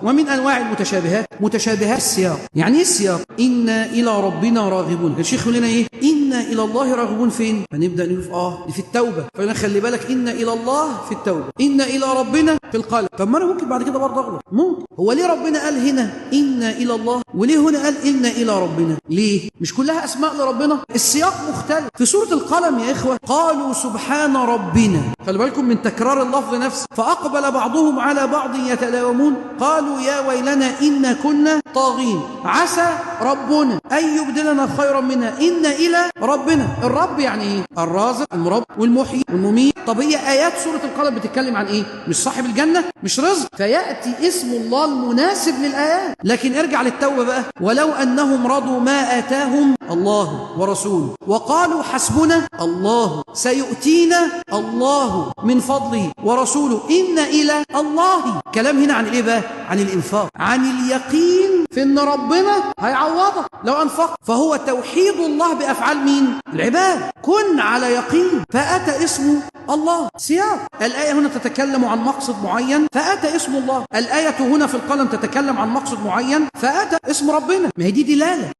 ومن أنواع المتشابهات متشابهات السياق. يعني إيه السياق؟ إنا إلى ربنا راغبون. الشيخ يقول لنا إيه؟ إنا إلى الله راغبون فين؟ فنبدأ نقول دي في التوبة، فأنا خلي بالك إنا إلى الله في التوبة، إنا إلى ربنا في القلب. طب ما أنا ممكن بعد كده برضه أغلط، ممكن. هو ليه ربنا قال هنا إنا إلى الله وليه هنا قال إنا إلى ربنا؟ ليه؟ مش كلها أسماء لربنا؟ السياق مختلف. في سورة القلم يا إخوة قالوا سبحان ربنا، خلي بالكم من تكرار اللفظ نفسه، فأقبل بعضهم على بعض يتلاومون قالوا يا ويلنا إنا كنا طاغين عسى ربنا أن يبدلنا خيرا منها إنا إلى ربنا. الرب يعني إيه؟ الرازق المرب والمحيي والمميت. طب هي آيات سورة القلم بتتكلم عن إيه؟ مش صاحب الجنة؟ مش رزق؟ فيأتي اسم الله المناسب للآيات. لكن ارجع للتوبة بقى، ولو أنهم رضوا ما آتاهم الله ورسوله وقالوا حسبنا الله سيؤتينا الله من فضله ورسوله إن إلى الله. كلام هنا عن إيه بقى؟ عن الإنفاق، عن اليقين في أن ربنا هيعوضك لو أنفق. فهو توحيد الله بأفعال مين؟ العباد. كن على يقين فأتى اسمه الله. سياق الآية هنا تتكلم عن مقصد معين فأتى اسم الله، الآية هنا في القلم تتكلم عن مقصد معين فأتى اسم ربنا. ما هي دي دلالة.